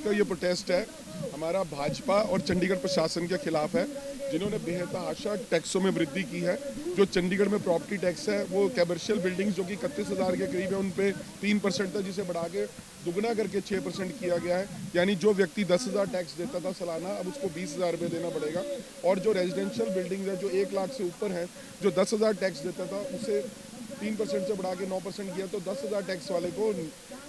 का ये प्रोटेस्ट है हमारा भाजपा और चंडीगढ़ प्रशासन के खिलाफ है, जिन्होंने बेतहाशा टैक्सों में वृद्धि की है। जो चंडीगढ़ में प्रॉपर्टी टैक्स है वो कमर्शियल बिल्डिंग्स जो कि 31,000 के करीब है उन पे 3% था, जिसे बढ़ा के दुगना करके 6% किया गया है। यानी जो व्यक्ति 10,000 टैक्स देता था सालाना, अब उसको 20,000 रुपये देना पड़ेगा। और जो रेजिडेंशियल बिल्डिंग है जो 1 लाख से ऊपर है, जो 10,000 टैक्स देता था उसे 3% से बढ़ा के 9% किया, तो 10,000 टैक्स वाले को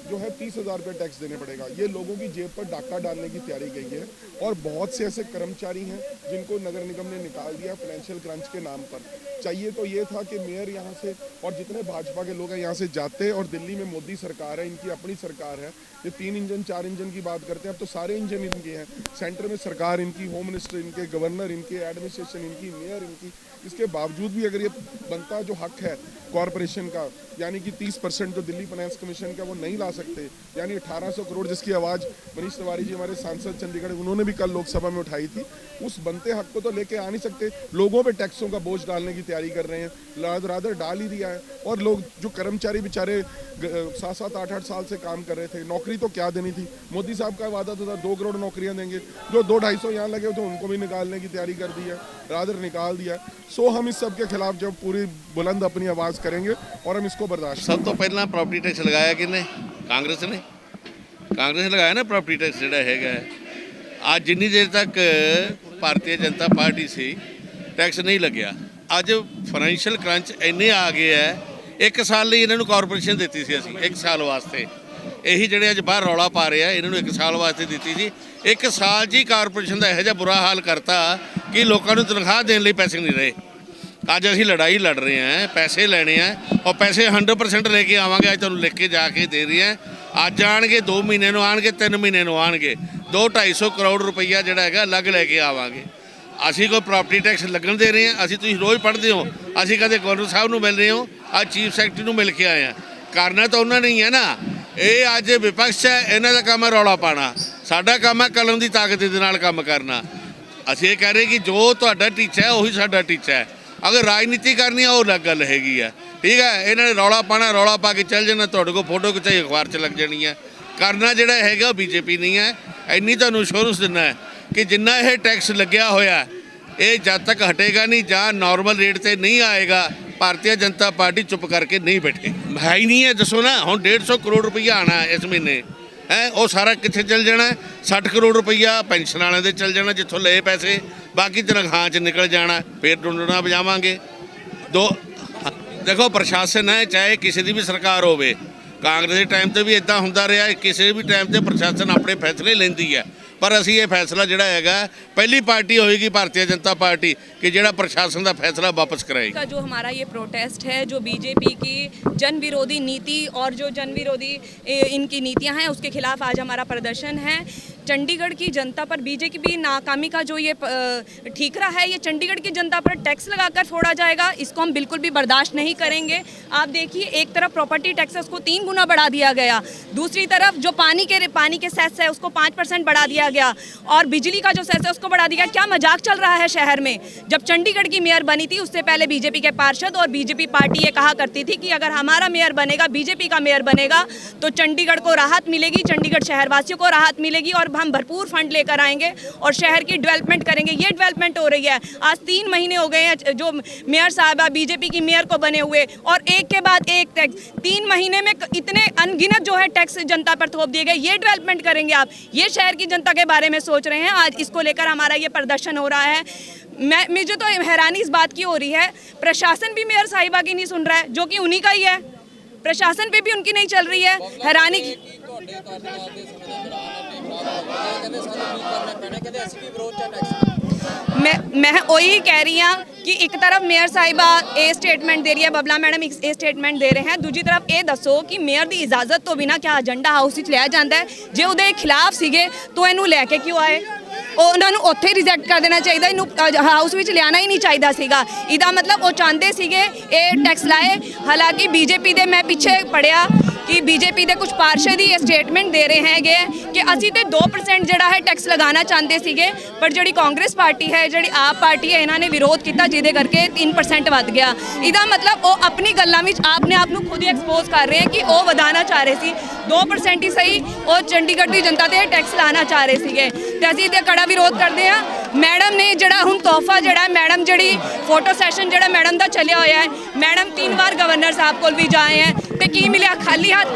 जो है 30,000 रुपये टैक्स देने पड़ेगा। ये लोगों की जेब पर डाका डालने की तैयारी की है। और बहुत से ऐसे कर्मचारी हैं जिनको नगर निगम ने निकाल दिया फाइनेंशियल क्रंच के नाम पर। चाहिए तो ये था कि मेयर यहाँ से और जितने भाजपा के लोग हैं यहाँ से जाते, और दिल्ली में मोदी सरकार है, इनकी अपनी सरकार है, ये 3 इंजन 4 इंजन की बात करते हैं, अब तो सारे इंजन इनके हैं। सेंटर में सरकार इनकी, होम मिनिस्टर इनके, गवर्नर इनके, एडमिनिस्ट्रेशन इनकी, मेयर इनकी। इसके बावजूद भी अगर ये बनता जो हक है कॉरपोरेशन का, यानी कि 30% जो दिल्ली फाइनेंस कमीशन का वो नहीं ला सकते, यानी 1800 करोड़ जिसकी आवाज़ मनीष तिवारी जी हमारे सांसद चंडीगढ़ उन्होंने भी कल लोकसभा में उठाई थी, उस बनते हक को तो लेके आ नहीं सकते। लोगों पे टैक्सों का बोझ डालने की तैयारी कर रहे हैं, रादर डाल ही दिया है। और लोग जो कर्मचारी बेचारे 7-7, 8-8 साल से काम कर रहे थे, नौकरी तो क्या देनी थी। मोदी साहब का वादा तो था 2 करोड़ नौकरियां देंगे, जो 200-250 यहाँ लगे तो उनको भी निकालने की तैयारी कर दी है, रादर निकाल दिया। सो हम इस सब के खिलाफ जब पूरी बुलंद अपनी आवाज़ करेंगे और हम इसको बर्दाश्त। सब तो पहला प्रॉपर्टी टैक्स लगाया किने? कांग्रेस ने लगाया ना प्रॉपर्टी टैक्स ਜਿਹੜਾ ਹੈਗਾ। ਅੱਜ ਜਿੰਨੀ ਦੇਰ ਤੱਕ ਭਾਰਤੀ ਜਨਤਾ ਪਾਰਟੀ ਸੀ ਟੈਕਸ ਨਹੀਂ ਲੱਗਿਆ। ਅੱਜ ਫਾਈਨੈਂਸ਼ੀਅਲ ਕਰੰਚ ਇੰਨੇ ਆ ਗਏ ਹੈ, 1 ਸਾਲ ਲਈ ਇਹਨਾਂ ਨੂੰ ਕਾਰਪੋਰੇਸ਼ਨ ਦਿੱਤੀ ਸੀ ਅਸੀਂ 1 ਸਾਲ ਵਾਸਤੇ। ਇਹੀ ਜਿਹੜੇ ਅੱਜ ਬਾਹਰ ਰੌਲਾ ਪਾ ਰਹੇ ਆ ਇਹਨਾਂ ਨੂੰ 1 ਸਾਲ ਵਾਸਤੇ ਦਿੱਤੀ ਸੀ। 1 ਸਾਲ ਜੀ ਕਾਰਪੋਰੇਸ਼ਨ ਦਾ ਇਹੋ ਜਿਹਾ ਬੁਰਾ ਹਾਲ ਕਰਤਾ ਕਿ ਲੋਕਾਂ ਨੂੰ ਤਨਖਾਹ ਦੇਣ ਲਈ ਪੈਸੇ ਨਹੀਂ ਰਹੇ। ਅੱਜ ਅਸੀਂ ਲੜਾਈ ਲੜ ਰਹੇ ਹਾਂ, ਪੈਸੇ ਲੈਣੇ ਆ और पैसे 100% लेके आवांगे। आज तुहानूं लिख के जाके दे रही हैं। अज आएंगे 2 महीने ਨੂੰ आएंगे, 3 महीने ਨੂੰ आएंगे। 200-250 करोड़ रुपया ਜਿਹੜਾ ਹੈਗਾ अलग लेके आवांगे। ਅਸੀਂ ਕੋਈ प्रॉपर्टी टैक्स लगन दे रहे हैं? ਅਸੀਂ ਤੁਸੀਂ रोज़ पढ़ते हो, ਅਸੀਂ कदे गवर्नर साहब ਨੂੰ मिल रहे हो, आज चीफ सैकटरी ਨੂੰ मिल के आए हैं। करना तो उन्होंने ही है ना। ये अज विपक्ष है, इन्हों का काम है रौला पाना, साडा काम है कलम की ताकत दे नाल काम करना। ਅਸੀਂ ਇਹ ਕਹਿ ਰਹੇ कि जो ਤੁਹਾਡਾ टीचा है ਉਹੀ ਸਾਡਾ टीचा है। अगर राजनीति करनी है वो अलग गल हैगी है, ठीक है। इन्होंने रौला पाना, रौला पा के चल जाना, तुहाडे कोल फोटो खिचाई अखबार च लग जानी है। करना जिहड़ा हैगा बीजेपी नहीं है। इन्नी तुहानूं इंश्योरेंस दिना है कि जिन्ना ये टैक्स लग्या होया ये जब तक हटेगा नहीं जां नॉर्मल रेट ते नहीं आएगा, भारतीय जनता पार्टी चुप करके नहीं बैठे। है ही नहीं है, दसो ना। हुण 150 करोड़ रुपया आना है इस महीने है, वो सारा कित्थे चल जाना है? 60 करोड़ रुपया पेंशन वाले दे चल जाना जिथों लए पैसे, बाकी तनखाह च निकल जाना। फिर डुंडना बजावांगे। देखो प्रशासन है, चाहे किसी की भी सरकार होवे, कांग्रेस के टाइम तो भी इदा हुंदा रहा है, किसी भी टाइम से प्रशासन अपने फैसले लैंदी है। पर असी ये फैसला जिहड़ा हैगा पहली पार्टी होएगी भारतीय जनता पार्टी कि जिहड़ा प्रशासन का फैसला वापस कराएगी। जो हमारा ये प्रोटेस्ट है, जो बीजेपी की जन विरोधी नीति और जो जन विरोधी इनकी नीतियां हैं उसके खिलाफ आज हमारा प्रदर्शन है। चंडीगढ़ की जनता पर बीजेपी नाकामी का जो ये ठीकरा है, ये चंडीगढ़ की जनता पर टैक्स लगाकर फोड़ा जाएगा, इसको हम बिल्कुल भी बर्दाश्त नहीं करेंगे। आप देखिए, एक तरफ प्रॉपर्टी टैक्स है उसको 3 गुना बढ़ा दिया गया, दूसरी तरफ जो पानी के सेस है उसको 5% बढ़ा दिया गया, और बिजली का जो सेस है उसको बढ़ा दिया गया। क्या मजाक चल रहा है शहर में? जब चंडीगढ़ की मेयर बनी थी उससे पहले बीजेपी के पार्षद और बीजेपी पार्टी ये कहा करती थी कि अगर हमारा मेयर बनेगा, बीजेपी का मेयर बनेगा, तो चंडीगढ़ को राहत मिलेगी, चंडीगढ़ शहरवासियों को राहत मिलेगी और हम भरपूर फंड लेकर आएंगे और शहर की डेवलपमेंट करेंगे। ये डेवलपमेंट हो रही है। आज 3 महीने हो गए हैं जो मेयर साहबा बीजेपी की मेयर को बने हुए, और एक के बाद एक टैक्स 3 महीने में इतने अनगिनत जो है टैक्स जनता पर थोप दिए गए। ये डेवलपमेंट करेंगे आप? ये शहर की जनता के बारे में सोच रहे हैं? आज इसको लेकर हमारा ये प्रदर्शन हो रहा है। मुझे तो हैरानी इस बात की हो रही है, प्रशासन भी मेयर साहिबा की नहीं सुन रहा है, जो कि उन्हीं का ही है। प्रशासन पे भी उनकी नहीं चल रही है। हैरानी मैं वही कह रही हूँ कि एक तरफ मेयर साहिबा ये स्टेटमेंट दे रही है, बबला मैडम ये स्टेटमेंट दे रहे हैं, दूसरी तरफ ये दसो कि मेयर की इजाजत तो बिना क्या एजेंडा हाउस लिया जाता है? जे उहदे खिलाफ सीगे तो इनू लैके क्यों आए? उन्होंने उत्थे ही रिजेक्ट कर देना चाहिए, इनू हाउस में लियाना ही नहीं चाहिए सीगा। इहदा मतलब वो चाहते सीगे ये टैक्स लाए। हालांकि बीजेपी दे मैं पिछे पढ़िया ਕਿ ਬੀਜੇਪੀ ਦੇ ਕੁਝ ਪਾਰਸ਼ਦ ਹੀ ਇਹ ਸਟੇਟਮੈਂਟ ਦੇ ਰਹੇ ਹੈਗੇ ਕਿ ਅਸੀਂ ਤੇ 2% ਜਿਹੜਾ ਹੈ ਟੈਕਸ ਲਗਾਉਣਾ ਚਾਹੁੰਦੇ ਸੀਗੇ, ਪਰ ਜਿਹੜੀ ਕਾਂਗਰਸ ਪਾਰਟੀ ਹੈ, ਜਿਹੜੀ ਆਪ ਪਾਰਟੀ ਹੈ, ਇਹਨਾਂ ਨੇ ਵਿਰੋਧ ਕੀਤਾ ਜਿਹਦੇ ਕਰਕੇ 3% ਵੱਧ ਗਿਆ। ਇਹਦਾ ਮਤਲਬ ਉਹ ਆਪਣੀ ਗੱਲਾਂ ਵਿੱਚ ਆਪਣੇ ਆਪ ਨੂੰ ਖੁਦ ਹੀ ਐਕਸਪੋਜ਼ ਕਰ ਰਹੇ ਹੈ ਕਿ ਉਹ ਵਧਾਉਣਾ ਚਾਹ ਰਹੇ ਸੀ। 2% ਹੀ ਸਹੀ, ਉਹ ਚੰਡੀਗੜ੍ਹ ਦੀ ਜਨਤਾ ਤੇ ਟੈਕਸ ਲਾਣਾ ਚਾਹ ਰਹੇ ਸੀਗੇ ਤੇ ਅਸੀਂ ਤੇ ਕੜਾ ਵਿਰੋਧ ਕਰਦੇ ਹਾਂ। ਮੈਡਮ ਨੇ ਜਿਹੜਾ ਹੁਣ ਤੋਹਫਾ ਜਿਹੜਾ ਮੈਡਮ ਜਿਹੜੀ ਫੋਟੋ ਸੈਸ਼ਨ ਜਿਹੜਾ ਮੈਡਮ ਦਾ ਚੱਲਿਆ ਹੋਇਆ ਹੈ, ਮੈਡਮ 3 ਵਾਰ ਗਵਰਨਰ ਸਾਹਿਬ ਕੋਲ ਵੀ ਜਾਏ ਹੈ ਤੇ ਕੀ ਮਿਲਿਆ? ਖਾਲੀ ਹੱਥ।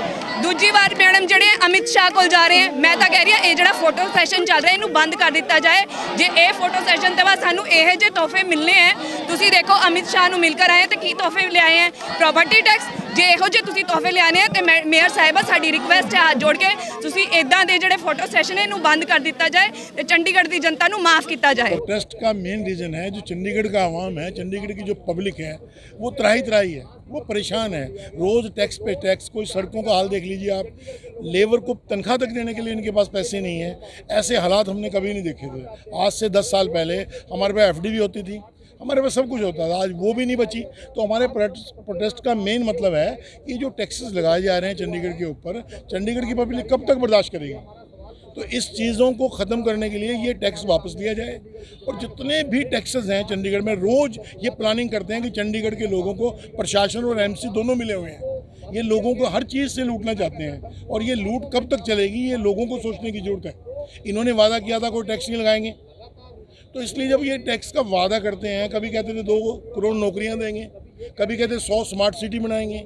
ਦੂਜੀ ਵਾਰ ਮੈਡਮ ਜਿਹੜੇ ਅਮਿਤ ਸ਼ਾਹ ਕੋਲ ਜਾ ਰਹੇ ਹੈ। ਮੈਂ ਤਾਂ ਕਹਿ ਰਹੀ ਹਾਂ ਇਹ ਜਿਹੜਾ ਫੋਟੋ ਸੈਸ਼ਨ ਚੱਲ ਰਿਹਾ ਇਹਨੂੰ ਬੰਦ ਕਰ ਦਿੱਤਾ ਜਾਏ। ਜੇ ਇਹ ਫੋਟੋ ਸੈਸ਼ਨ ਤੇ ਬਾਅਦ ਸਾਨੂੰ ਇਹੋ ਜਿਹੇ ਤੋਹਫੇ ਮਿਲਨੇ ਹੈ, ਤੁਸੀਂ ਦੇਖੋ ਅਮਿਤ ਸ਼ਾਹ ਨੂੰ ਮਿਲ ਕਰ ਆਏ ਤੇ ਕੀ ਤੋਹਫੇ ਲਿਆਏ ਹੈ? Property tax. ਜੇ ਇਹੋ ਜਿਹੇ ਤੁਸੀਂ ਤੋਹਫੇ ਲਿਆਣੇ ਹੈ ਤੇ ਮੇਅਰ ਸਾਹਿਬਾ ਸਾਡੀ ਰਿਕੁਐਸਟ ਹੈ ਹੱਥ ਜੋੜ ਕੇ ਤੁਸੀਂ ਇਦਾਂ ਦੇ ਜਿਹੜੇ ਫੋਟੋ ਸੈਸ਼ਨ ਇਹਨੂੰ ਬੰਦ ਕਰ ਦਿੱਤਾ ਜਾਏ ਤੇ ਚੰਡੀਗढ़ ਦੀ जनता ਨੂੰ माफ़ किया जाए। प्रोटेस्ट का मेन रीज़न है जो चंडीगढ़ का आवाम है, चंडीगढ़ की जो पब्लिक है वो त्राही है, वो परेशान है। रोज़ टैक्स पे टैक्स, कोई सड़कों का हाल देख लीजिए आप, लेबर को तनख्वाह तक देने के लिए इनके पास पैसे नहीं है। ऐसे हालात हमने कभी नहीं देखे थे। आज से 10 साल पहले हमारे पास FD भी होती थी, हमारे पास सब कुछ होता था, आज वो भी नहीं बची। तो हमारे प्रोटेस्ट का मेन मतलब है कि जो टैक्सेस लगाए जा रहे हैं चंडीगढ़ के ऊपर, चंडीगढ़ की पब्लिक कब तक बर्दाश्त करेगी? तो इस चीज़ों को ख़त्म करने के लिए ये टैक्स वापस लिया जाए। और जितने भी टैक्सेस हैं चंडीगढ़ में, रोज़ ये प्लानिंग करते हैं कि चंडीगढ़ के लोगों को प्रशासन और MC दोनों मिले हुए हैं। ये लोगों को हर चीज़ से लूटना चाहते हैं और ये लूट कब तक चलेगी ये लोगों को सोचने की ज़रूरत है। इन्होंने वादा किया था कोई टैक्स नहीं लगाएंगे, तो इसलिए जब ये टैक्स का वादा करते हैं, कभी कहते थे 2 करोड़ नौकरियाँ देंगे, कभी कहते 100 स्मार्ट सिटी बनाएंगे,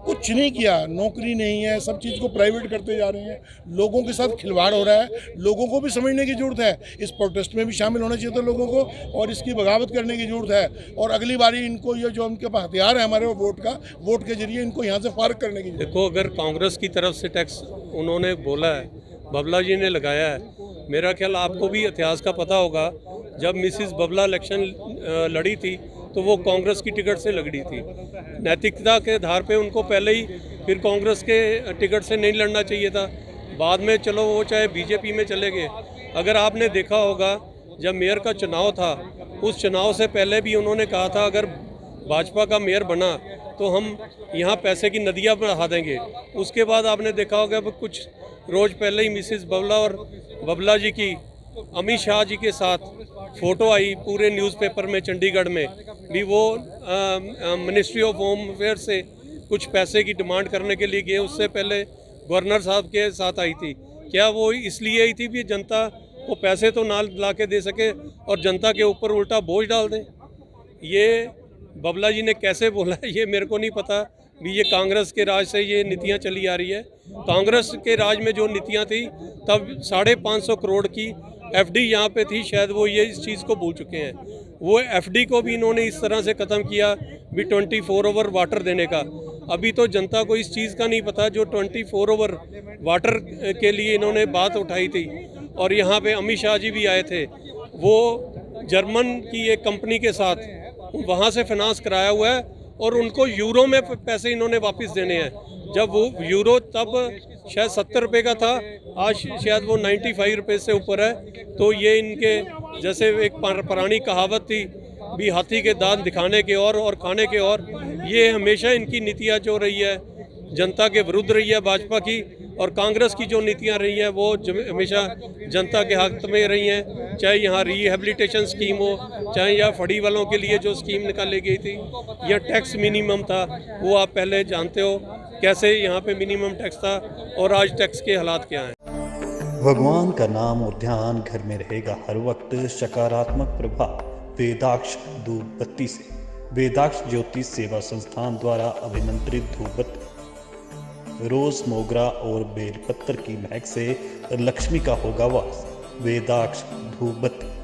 कुछ नहीं किया। नौकरी नहीं है, सब चीज़ को प्राइवेट करते जा रहे हैं, लोगों के साथ खिलवाड़ हो रहा है। लोगों को भी समझने की ज़रूरत है, इस प्रोटेस्ट में भी शामिल होना चाहिए था लोगों को और इसकी बगावत करने की ज़रूरत है। और अगली बारी इनको ये जो उनके पास हथियार है हमारे वोट के जरिए इनको यहाँ से फारग करने की। देखो, अगर कांग्रेस की तरफ से टैक्स उन्होंने बोला है, बबला जी ने लगाया है, मेरा ख्याल आपको भी इतिहास का पता होगा, जब मिसिस बबला इलेक्शन लड़ी थी तो वो कांग्रेस की टिकट से लड़ी थी। नैतिकता के आधार पे उनको पहले ही फिर कांग्रेस के टिकट से नहीं लड़ना चाहिए था। बाद में चलो वो चाहे बीजेपी में चले गए। अगर आपने देखा होगा जब मेयर का चुनाव था, उस चुनाव से पहले भी उन्होंने कहा था अगर भाजपा का मेयर बना तो हम यहाँ पैसे की नदियाँ बढ़ा देंगे। उसके बाद आपने देखा होगा कुछ रोज़ पहले ही मिसिस बबला और बबला जी की अमित शाह जी के साथ फ़ोटो आई पूरे न्यूज़पेपर में। चंडीगढ़ में भी वो मिनिस्ट्री ऑफ होम अफेयर से कुछ पैसे की डिमांड करने के लिए गए, उससे पहले गवर्नर साहब के साथ आई थी। क्या वो इसलिए आई थी कि जनता को पैसे तो ना ला के दे सके और जनता के ऊपर उल्टा बोझ डाल दें? ये बबला जी ने कैसे बोला है ये मेरे को नहीं पता। भी ये कांग्रेस के राज से ये नीतियाँ चली आ रही है। कांग्रेस के राज में जो नीतियाँ थी तब 550 करोड़ की FD यहाँ पे थी, शायद वो ये इस चीज़ को भूल चुके हैं। वो FD को भी इन्होंने इस तरह से ख़त्म किया भी 24 ओवर वाटर देने का। अभी तो जनता को इस चीज़ का नहीं पता जो 24 ओवर वाटर के लिए इन्होंने बात उठाई थी। और यहाँ पे अमित शाह जी भी आए थे, वो जर्मन की एक कंपनी के साथ वहाँ से फाइनेंस कराया हुआ है और उनको यूरो में पैसे इन्होंने वापस देने हैं। जब वो यूरो तब शायद 70 रुपये का था, आज शायद वो 95 रुपये से ऊपर है। तो ये इनके जैसे एक पुरानी कहावत थी भी हाथी के दांत दिखाने के और खाने के और। ये हमेशा इनकी नीतियाँ जो रही है जनता के विरुद्ध रही है भाजपा की, और कांग्रेस की जो नीतियाँ रही हैं वो हमेशा जनता के हक में रही हैं। चाहे यहाँ रिहेबिलिटेशन स्कीम हो, चाहे यहाँ फड़ी वालों के लिए जो स्कीम निकाली गई थी, या टैक्स मिनिमम था, वो आप पहले जानते हो कैसे यहाँ पे मिनिमम टैक्स था और आज टैक्स के हालात क्या हैं। भगवान का नाम और ध्यान घर में रहेगा हर वक्त। सकारात्मक प्रभाव वेदाक्ष धूप बत्ती से। वेदाक्ष ज्योति सेवा संस्थान द्वारा अभिमंत्रित धूप बत्ती रोज मोगरा और बेलपत्र की महक से लक्ष्मी का होगा वास। वेदाक्ष धूप बत्ती।